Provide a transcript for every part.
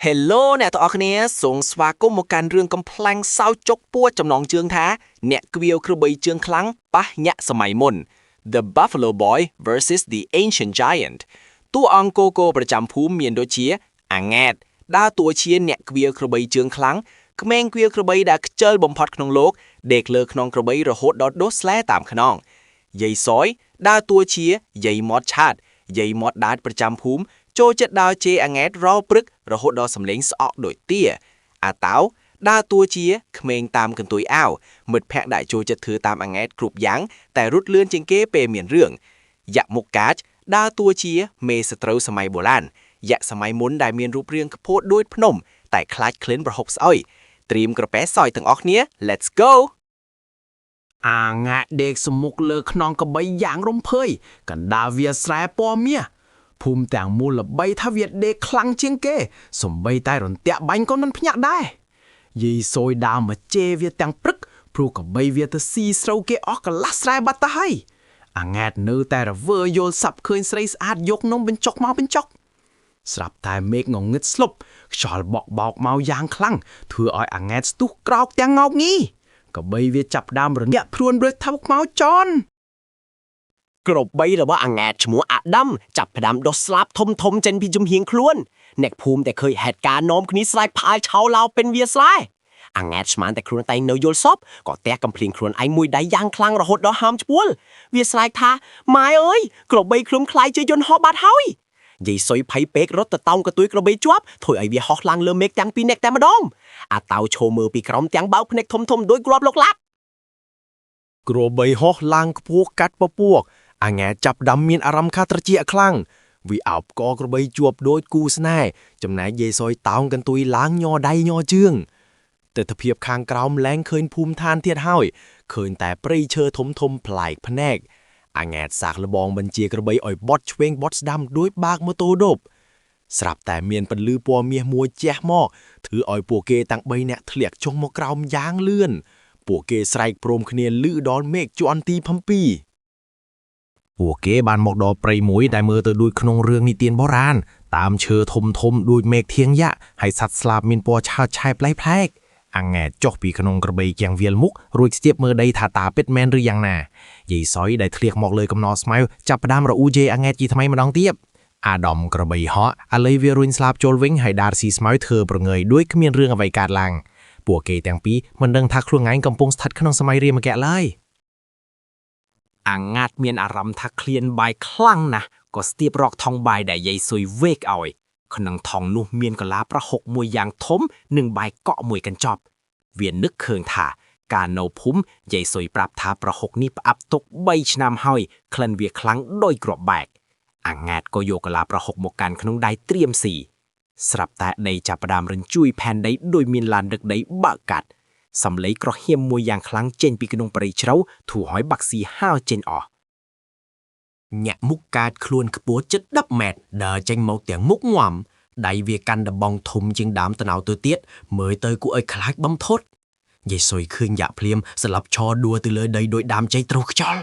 Hello អ្នកទាំងអស់គ្នាសូមស្វាគមន៍មកកាន់រឿងកំ pl ាំងសោចចុកពួរចំណងជើងថាអ្នកក្បៀវក្របីជើងខ្លាំងប៉ះញាក់សម័យមុន The Buffalo Boy versus the Ancient Giant តួអង្គគោប្រចាំភូមិមានដូចជាអាង៉ែតដើរតួជាអ្នកក្បៀវក្របីជើងខ្លាំងក្មេងក្បៀវក្របីដែលខ្ជិលបំផុតក្នុងលោកដេកលើខ្នងក្របីរហូតដល់ដុះស្លែតាមខ្នងយាយសយដើរតួជាយាយមាត់ឆាតយាយមាត់ដាតប្រចាំភូមិចូលចិត្តដើរជេរអាង៉ែតរាល់ព្រឹករហូតដល់សម្លេងស្អកដូចទាអាតៅដើរតួជាក្មេងតាមកន្ទុយអាវមិត្តភ័ក្តិដែលចូលចិត្តធ្វើតាមអាង៉ែតគ្រប់យ៉ាងតែរត់លឿនជាងគេពេលមានរឿងយ៉ាក់មុខកាចដើរតួជាមេសត្រូវសម័យបុរាណយ៉ាក់សម័យមុនដែលមានរូបរាងខ្ពស់ដូចភ្នំតែខ្លាចក្លិនប្រហុកស្អុយត្រៀមក្រពែសយទាំងអស់គ្នា Let's go អាង៉ែតដេកសមុកលើខ្នងកបីយ៉ាងរំភើយកណ្ដាលវាស្រែពណ៌មាសភូមិទាំងមូលល្បីថាវាដេកខ្លាំងជាងគេសំបីតែរន្ទាក់បាញ់ក៏មិនភ្ញាក់ដែរយាយសយដើរមកជេរវាទាំងព្រឹកព្រោះកបីវាទៅស៊ីស្រូវគេអស់កន្លះស្រែបាត់ទៅហើយអាង៉ែតនៅតែរវើយល់សាប់ឃើញស្រីស្អាតយកនំបញ្ចុកមកបញ្ចុកស្រាប់តែមេឃងងឹតស្លុបខ្យល់បក់បោកមកយ៉ាងខ្លាំងធ្វើឲ្យអាង៉ែតស្ទុះក្រោកទាំងងោកងីកបីវាចាប់ដើមរញាក់ព្រួនរើសថោកមកចនក្របីរបស់អាង៉ែតឈ្មោះអាដាមចាប់ផ្ដើមដុសស្លាបធំចេញពីជំហៀងខ្លួនអ្នកភូមិតែឃើញហេតុការណ៍នាំគ្នាស្រែកផាលឆោឡោពេញវាស្រែអាង៉ែតស្មានតែខ្លួនតែនៅយល់សពក៏ទះកំភ្លៀងខ្លួនឯងមួយដៃយ៉ាងខ្លាំងរហូតដល់ហាមឈ្មោះវាស្រែកថាម៉ែអើយក្របីខ្លួនខ្លាយជាយន្តហោះបាត់ហើយយាយសុយភ័យពេករត់ទៅតោងកទួយក្របីជាប់ធ្វើឲ្យវាហោះឡើងលើមេឃទាំងពីរនាក់តែម្ដងអាតៅឈោមើលពីក្រោមទាំងបើកភ្នែកធំដូចគ្រាប់លោកឡាប់ក្របីហោះឡើងខ្ពស់កាត់ពពួកអាង៉ែតចាប់ដាំមានអារម្មណ៍ខាត្រជាក់ខ្លាំងវាអោបកក្របីជួបដូចគូស្នេហ៍ចំណែកយាយសុយតោងកន្ទុយឡើងញ័រដៃញ័រជើងទិដ្ឋភាពខាងក្រោមលែងឃើញភូមិឋានទៀតហើយឃើញតែព្រៃឈើធំប្លែកភ្នែកអាង៉ែតសាកល្បងបញ្ជាក្របីឲ្យបត់ឆ្វេងបត់ស្ដាំដោយបើកម៉ូតូដប់ស្រាប់តែមានពន្លឺពណ៌មាសមួយជះមកធ្វើឲ្យពួកគេទាំង3នាក់ធ្លាក់ចុះមកក្រោមយ៉ាងលឿនពួកគេស្រែកព្រមគ្នាលឺដល់មេឃជាន់ទី7ពួកគេបានមកដល់ព្រៃមួយដែលមើលទៅដូចក្នុងរឿងនិទានបុរាណតាមឈើធំដូចមេឃធៀងយ៉ាក់ហើយសត្វស្លាបមានពណ៌ឆើតឆាយប្លែកអាង៉ែតចុះពីក្នុងក្របីជាងវាលមុខរួចស្ទាបមើលដីថាតើពិតមែនឬយ៉ាងណាយាយសុយដែលធ្លាក់មកលើកំណោស្មៅចាប់ផ្ដើមរអ៊ូជេអាង៉ែតជាថ្មីម្ដងទៀតអាដាមក្របីហោះឥឡូវវារុញស្លាបចូលវិញហើយដារស៊ីស្មៅធ្វើប្រងើយដូចគ្មានរឿងអ្វីកើតឡើងពួកគេទាំងពីរមិនដឹងថាខ្លួនឯងកំពុងស្ថិតក្នុងសម័យរាមកៈឡើយអាង៉ាតមានអារម្មណ៍ថាឃ្លានបាយខ្លាំងណាស់ក៏ស្ទាបរកថងបាយដែលយាយសុយវេកឲ្យក្នុងថងនោះមានកលាប្រហុកមួយយ៉ាងធំនិងបាយកក់មួយកញ្ចប់វានឹកឃើញថាការនៅភូមិយាយសុយប្រាប់ថាប្រហុកនេះផ្អាប់ទុក3ឆ្នាំហើយក្លិនវាខ្លាំងដូចគ្រាប់បែកអាង៉ាតក៏យកកលាប្រហុកមកកាន់ក្នុងដៃត្រៀមស៊ីស្រាប់តែដីចាប់ផ្ដើមរញ្ជួយផែនដីដោយមានឡានដឹកដីបើកកាត់សំឡេងក្រហៀមមួយយ៉ាងខ្លាំងចេញពីក្នុងព្រៃជ្រៅធូរឲ្យបាក់ស៊ីហាវចេញអស់ញាក់មុខកាចខ្លួនខ្ពស់ជិត10ម៉ែត្រដើរចេញមកទាំងមុខងាំដៃវាកាន់ដបងធំជាងដើមត្នោតទៅទៀតមើលទៅគួរឲ្យខ្លាចបំផុតយាយសុយឃើញយ៉ាក់ភ្លាមស្លាប់ឈរដួលទៅលើដីដោយដើមជ័យត្រុសខ្យល់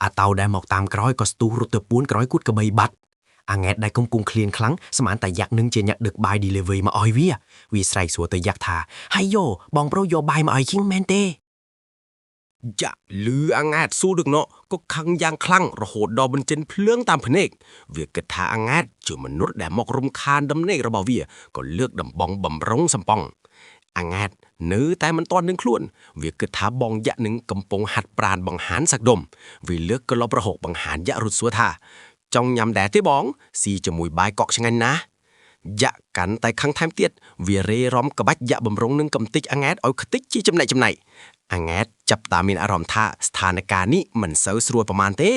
អាតៅដែលមកតាមក្រោយក៏ស្ទុះរត់ទៅពួនក្រោយគូតកបីបាត់អាង៉ែតដែលកំពុងឃ្លានខ្លាំងស្មានតែយ៉ាក់នឹងជាអ្នកដឹកបាយ delivery មកឲ្យវាស្រែកសួរទៅយ៉ាក់ថាហើយយោបងប្រុសយកបាយមកឲ្យជាងមែនទេយ៉ាក់លឺអាង៉ែតសួរដឹកណោក៏ខឹងយ៉ាងខ្លាំងរហូតដល់បញ្ចេញភ្លើងតាមភ្នែកវាគិតថាអាង៉ែតជាមនុស្សដែលមករំខានដំណេករបស់វាក៏លើកដំបងបំរុងសំប៉ងអាង៉ែតនៅតែមិនទាន់នឹងខ្លួនវាគិតថាបងយ៉ាក់នឹងកំពុងហាត់ប្រាណបង្ហាញសក្ដុំវាលើកក្លបរហុកបង្ហាញយ៉ាក់រត់សួរថាចង់ញ៉ាំដែរទេបងស៊ីជាមួយបាយកក់ឆ្ងាញ់ណាស់យ៉ាក់កាន់តែខឹងថែមទៀតវារេរំក្បាច់យ៉ាក់បំរុងនឹងកំតិចអាង៉ែតឲ្យខ្ទេចជាចំណែកអាង៉ែតចាប់តាមានអារម្មណ៍ថាស្ថានភាពនេះមិនសូវស្រួលប្រមាណទេ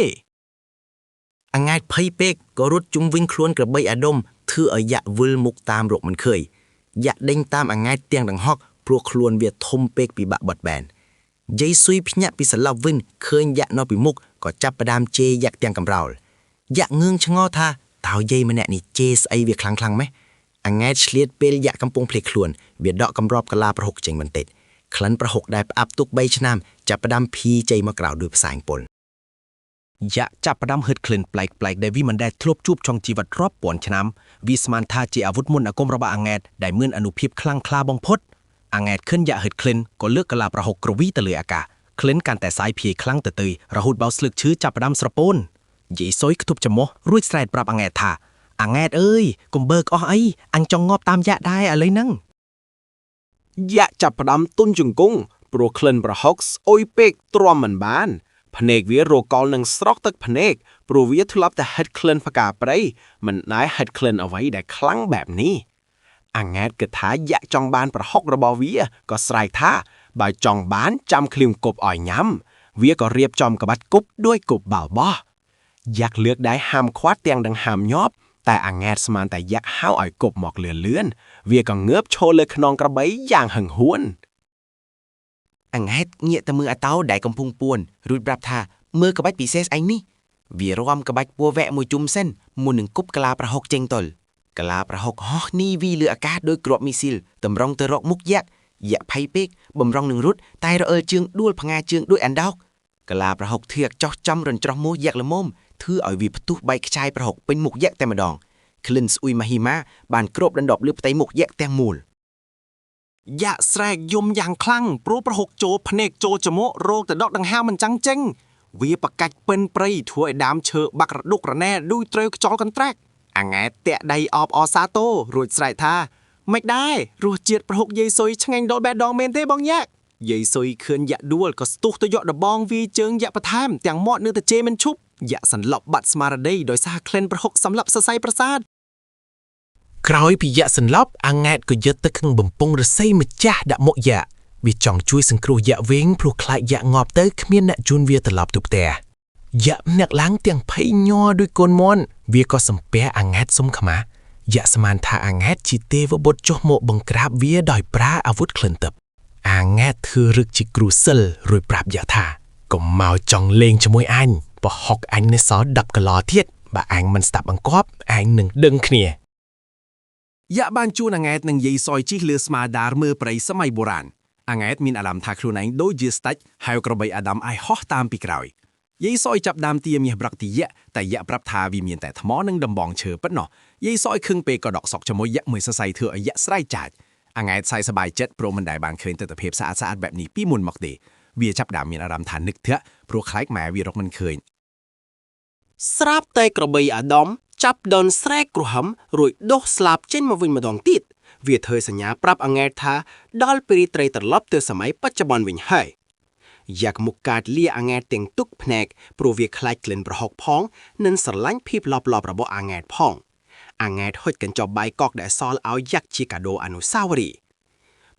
អាង៉ែតភ័យពេកក៏រត់ជុំវិញខ្លួនក្របីអាដុំធ្វើឲ្យយ៉ាក់វិលមុខតាមរកមិនឃើញយ៉ាក់ដេញតាមអាង៉ែតទាំងដង្ហុកព្រោះខ្លួនវាធំពេកពិបាកបត់បែនយាយស៊ុយភ្ញាក់ពីស្លាប់វិញឃើញយ៉ាក់នៅពីមុខក៏ចាប់ផ្ដើមជេរយ៉ាក់ទាំងកំរោលយ៉ាក់ងឿងឆ្ងល់ថាតើយាយម្នាក់នេះជេរស្អីវាខ្លាំងម៉េះអាង៉ែតឆ្លៀតពេលយ៉ាក់កំពុងភ្លេចខ្លួនវាដកកំរបកលាប្រហុកចេញបន្តិចក្លិនប្រហុកដែលផ្អាប់ទុក3ឆ្នាំចាប់ផ្ដើមភីជ័យមកក្រៅដោយផ្សែងពុលយ៉ាក់ចាប់ផ្ដើមហឹតក្លិនប្លែកដែលវាមិនដែលធ្លាប់ជួបtrongជីវិតរាប់ពាន់ឆ្នាំ វាស្មានថាជាអាវុធមន្តអាគមរបស់អាង៉ែតដែលមានអនុភាពខ្លាំងក្លាបំផុតអាង៉ែតឃើញយ៉ាហិតក្លិនក៏លើកកលាប្រហុកក្រវីទៅលើអាកាសក្លិនកាន់តែសាយភាយខ្លាំងទៅរហូតបោស្លឹកឈើចាប់ផ្ដើមស្រពោនយាយសុយខ្ទប់ច្រមុះរួចស្រែកប្រាប់អាង៉ែតថាអាង៉ែតអើយកុំបើកអស់អីអញចង់ងាប់តាមយ៉ាដែរឥឡូវហ្នឹងយ៉ាចាប់ផ្ដើមទុនជង្គង់ព្រោះក្លិនប្រហុកស្អុយពេកទ្រាំមិនបានភ្នែកវារកលនឹងស្រក់ទឹកភ្នែកព្រោះវាធ្លាប់តែហិតក្លិនផ្កាព្រៃមិនដែលហិតក្លិនអ្វីដែលខ្លាំងបែបនេះអាង៉ែតគិតថាយ៉ាចង់បានប្រហុករបស់វាក៏ស្រែកថាបើចង់បានចាំឃ្លៀងគប់ឲ្យញ៉ាំវាក៏រៀបចំក្បាច់គប់ដោយគប់បាល់បោះយ៉ាក់លើកដៃហាមខ្វាត់ទាំងដង្ហើមញាប់តែអាង៉ែតស្មានតែយ៉ាក់ហៅឲ្យគប់មកលឿនវាក៏ងើបឈរលើខ្នងក្របីយ៉ាងហឹងហួនអាង៉ែតងាកទៅមើលអាតោដែលកំពុងពួនរួចប្រាប់ថាមើលក្បាច់ពិសេសឯងនេះវារំក្បាច់ពណ៌វែកមួយជុំសិនមុននឹងគប់កលាប្រហុកចេញទល់កលាប្រហុកហោះនេះវីលើអាកាសដោយគ្រាប់មីស៊ីលតម្រង់ទៅរកមុខយ៉ាក់ភ័យពេកបំរុងនឹងរត់តែរអិលជើងដួលផ្ងាជើងដូចអានដោកកលាប្រហុកធៀកចោះចំរនច្រោះមោះយ៉ាក់ល្មមធ្វើឲ្យវាផ្ទុះបែកខ្ចាយប្រហុកពេញមុខយ៉ាក់តែម្ដងក្លិនស្អុយមហិមាបានគ្របដណ្ដប់លើផ្ទៃមុខយ៉ាក់ទាំងមូលយ៉ាក់ស្រែកយំយ៉ាងខ្លាំងព្រោះប្រហុកចូលភ្នែកចូលច្រមុះរោគទៅដកដង្ហើមមិនចាំងចេញវាប្រកាច់ពិនព្រៃធ្វើឲ្យដើមឈើបាក់រដុករណែដូចត្រូវខ្យល់កន្ត្រាក់អាង៉ែតតាក់ដៃអបអសាទររួចស្រែកថាមិនដែររសជាតិប្រហុកយាយសុយឆ្ងាញ់ដល់បេះដូងមែនទេបងយ៉ាក់យាយសុយឃើញយ៉ាក់ដួលក៏ស្ទុះទៅយកដបងវាជើងយ៉ាក់បន្ថែមទាំងមាត់នៅតែជេរមិនឈប់យ៉ាក់សន្លប់បាត់ស្មារតីដោយសារក្លិនប្រហុកសម្លាប់សរសៃប្រសាទក្រោយពីយ៉ាក់សន្លប់អាង៉ែតក៏យកទឹកក្នុងបំពង់រស័យម្ចាស់ដាក់មុខយ៉ាក់វាចង់ជួយសង្គ្រោះយ៉ាក់វិញព្រោះខ្លាចយ៉ាក់ងាប់ទៅគ្មានអ្នកជូនវាត្រឡប់ទៅផ្ទះយ៉ាក់អ្នកឡើងទាំងភ័យញ័រដោយកូនមន់វាក៏សំពះអាង៉ែតសុំខមាយ៉ាក់ស្មានថាអាង៉ែតជាទេវបុត្រចុះមកបង្ក្រាបវាដោយប្រើអាវុធក្លិនទឹកអាង៉ែតធ្វើរឹកជាគ្រូសិលរួចប្រាប់យ៉ាក់ថាកុំមកចង់លេងជាមួយអញប្រហុកអញនៅសល់10គីឡូទៀតបើអញមិនស្ដាប់បង្គាប់អញនឹងដឹងគ្នាយ៉ាក់បានជួនអាង៉ែតនឹងយាយសយជិះលើស្មាដារមើលព្រៃសម័យបុរាណអាង៉ែតមានអារម្មណ៍ថាខ្លួនឯងដូចជាស្ដេចហើយក្របីអាដាមឲ្យហោះតាមពីក្រោយយាយសយចាប់ដើមទាមាសប្រាក់ទីយ៉ាក់តែយ៉ាក់ប្រាប់ថាវាមានតែថ្មនិងដំបងឈើប៉ុណ្ណោះយាយសយខឹងពេកក៏ដកសក់ជាមួយយ៉ាក់មួយសរសៃធ្វើឲ្យយ៉ាក់ស្រែកចាចអាង៉ែតសប្បាយចិត្តព្រោះមិនដែលបានឃើញទិដ្ឋភាពស្អាតបែបនេះពីមុនមកទេវាចាប់ដើមមានអារម្មណ៍ថានឹកធាក់ព្រោះខ្លាចម៉ែវារកមិនឃើញស្រាប់តែក្របីអាដាមចាប់ដនស្រែកគ្រហំរួចដុសស្លាបចេញមកវិញម្ដងទៀតវាធ្វើសញ្ញាប្រាប់អាង៉ែតថាដល់ពេលត្រីត្រឡប់ទៅសម័យបច្ចុប្បន្នវិញហើយយ៉ាក់មុខកាតលាអាង៉ែតទាំងទុកភ្នែកព្រោះវាខ្លាចក្លិនប្រហុកផងនិងស្រឡាញ់ភាពលបរបស់អាង៉ែតផងអាង៉ែតហុចកញ្ចប់បាយកកដែលសល់ឲ្យយ៉ាក់ជាកាដូអនុស្សាវរីយ៍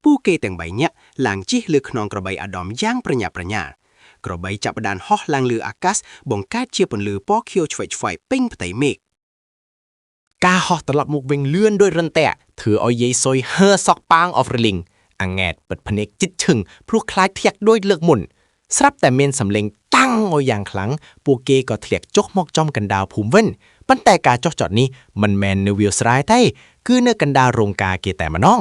ពូគេទាំង3នាក់ឡើងជិះលើខ្នងក្របីអាដាមយ៉ាងប្រញាប់ប្រញាល់ក្របីចាប់ផ្ដើមហោះឡើងលើអាកាសបង្កើតជាពន្លឺពណ៌ខៀវឆ្វេងឆ្វាយពេញផ្ទៃមេឃការហោះត្រឡប់មកវិញលឿនដោយរន្ទះធ្វើឲ្យយាយសុយហើសក់ប៉ាងអហ្វរលីងអាង៉ែតបិទភ្នែកជិតឈឹងព្រោះខ្លាចធាក់ដូចលើកមុនស្រាប់តែមានសំឡេងតាំងឲ្យយ៉ាងខ្លាំងពួកគេក៏ធ្លាក់ចុះមកចំកណ្ដាលភូមិវិញប៉ុន្តែការចុះចតនេះមិនមែននៅវាលស្រែទេគឺនៅកណ្ដាលរោងការគេតែម្ដង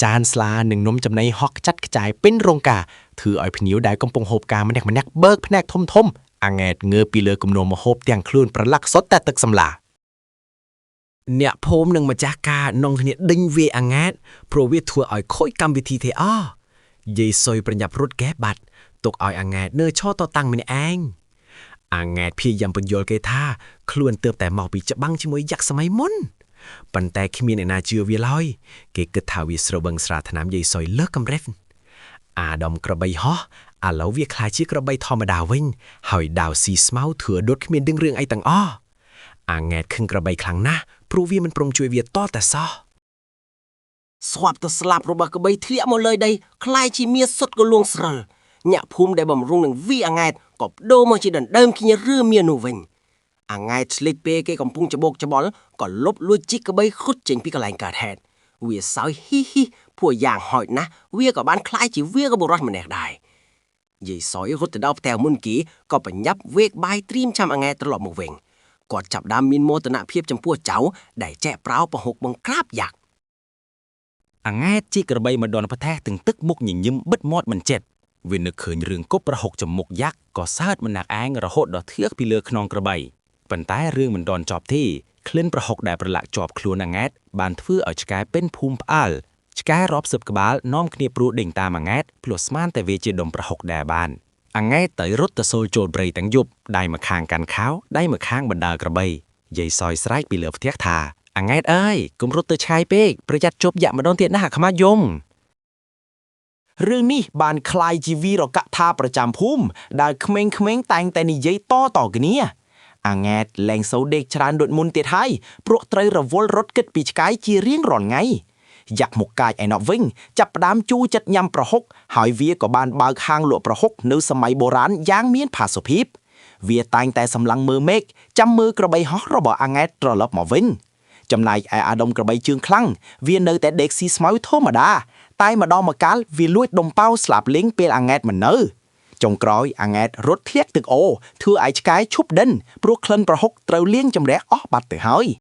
ចានស្លានិងនំចំណីហុកចាត់ខ្ចាយពេញរោងការធ្វើឲ្យភ្ញៀវដែលកំពុងហូបការម្នាក់បើកភ្នែកធំអាង៉ែតងើបពីលើគំនរម្ហូបទាំងខ្លួនប្រឡាក់សុទ្ធតែទឹកសម្លាអ្នកភូមិនិងម្ចាស់ការនងគ្នាដេញវាអាង៉ែតព្រោះវាធ្វើឲ្យខូចកម្មវិធីទេយាយសុយប្រញាប់រត់កែបាត់ទុកឲ្យអាង៉ែតនៅឈរតតាំងម្នាក់ឯងអាង៉ែតព្យាយាមបញ្យល់គេថាខ្លួនទើបតែមកពីច្បាំងជាមួយយ៉ាក់សម័យមុនប៉ុន្តែគ្មានអ្នកណាជឿវាឡើយគេគិតថាវាស្របឹងស្រាថ្នាំយាយសុយលើកកម្រិតអាដាមក្របីហោះឥឡូវវាខ្លាចជាក្របីធម្មតាវិញហើយដាវស៊ីស្មៅធ្វើដុតគ្មានដឹងរឿងអីទាំងអាង៉ែតខឹងក្របីខ្លាំងណាស់ព្រោះវាមិនព្រមជួយវាតតែសោះស្វាប់ទៅស្លាប់របស់ក្របីធ្លាក់មកលើដីខ្លាចជាមាសសុទ្ធក៏លួងស្រិលញាក់ភូមិដែលបំរុងនឹងវាអាង៉ែតក៏បដូរមកជាដណ្ដើមគ្នារឿមាសនោះវិញអាង៉ែតឆ្លេចពេលគេកំពុងច្បោកច្បល់ក៏លុបលួចជីកក្របីខុតចេញពីកន្លែងកើតហេតុវាសើចហ៊ីពួកយ៉ាងហោចណាស់វាក៏បានខ្លាចជាវាក៏បុរសម្នាក់ដែរយាយសយរត់ទៅដល់ផ្ទះមុនគេក៏បញ្ញាប់វេកបាយត្រៀមចាំអាង៉ែតត្រឡប់មកវិញគាត់ចាប់ដើមមានមោទនភាពចំពោះចៅដែលចែកប្រោប្រហុកបង្ក្រាបយ៉ាក់អាង៉ែតជីកក្របីម្ដងប្រថែសទាំងទឹកមុខញញឹមបិទមាត់មិនចិត្តវានឹកឃើញរឿងគប់ប្រហុកចំមុខយ៉ាក់ក៏សើចមិនណាក់ឯងរហូតដល់ធៀកពីលើខ្នងក្របីប៉ុន្តែរឿងមិនដនចប់ទេ ក្លិនប្រហុកដែលប្រឡាក់ជាប់ខ្លួនអាង៉ែតបានធ្វើឲ្យឆ្កែเป็นភូមិផ្អើលឆ្កែរាប់សិបក្បាលនាំគ្នាព្រួតដេញតាមអាង៉ែតព្រោះស្មានតែវាជាដុំប្រហុកដែលបានអាង៉ែតទៅរត់ទៅសូលចូលព្រៃទាំងយប់ដៃម្ខាងកាន់ខោដៃម្ខាងបណ្ដើរក្របីយាយសយស្រែកពីលើផ្ទះថាអាង៉ែតអើយកុំរត់ទៅឆ្ងាយពេកប្រយ័ត្នជប់យ៉ាក់ម្ដងទៀតណាអាខ្មាស់យំរឿងនេះបានคล้ายជាវីរកថាប្រចាំភូមិដែលក្មេងៗតែងតែនិយាយតគ្នាអាង៉ែតលែងសូវដេកច្រើនដូចមុនទៀតហើយព្រោះត្រូវរវល់រត់គិតពីឆ្កែជារៀងរាល់ថ្ងៃយ៉ាក់មកកាយឯណោះវិញចាប់ផ្ដើមជួចិត្តញ៉ាំប្រហុកហើយវាក៏បានបើកហាងលក់ប្រហុកនៅសម័យបុរាណយ៉ាងមានផាសុភាពវាតែងតែសម្លឹងមើលមេឃចាំមើលក្របីហោះរបស់អាង៉ែតត្រឡប់មកវិញចំណែកឯអាដុំក្របីជើងខ្លាំងវានៅតែដេកស៊ីស្មៅធម្មតាតែម្ដងម្កាលវាលួចដុំប៉ោស្លាប់លេងពេលអាង៉ែតមិននៅចុងក្រោយអាង៉ែតរត់ធ្លាក់ទឹកអូធ្វើឲ្យឆ្កែឈប់ដិនព្រោះក្លិនប្រហុកត្រូវលាងជម្រះអស់បាត់ទៅហើយ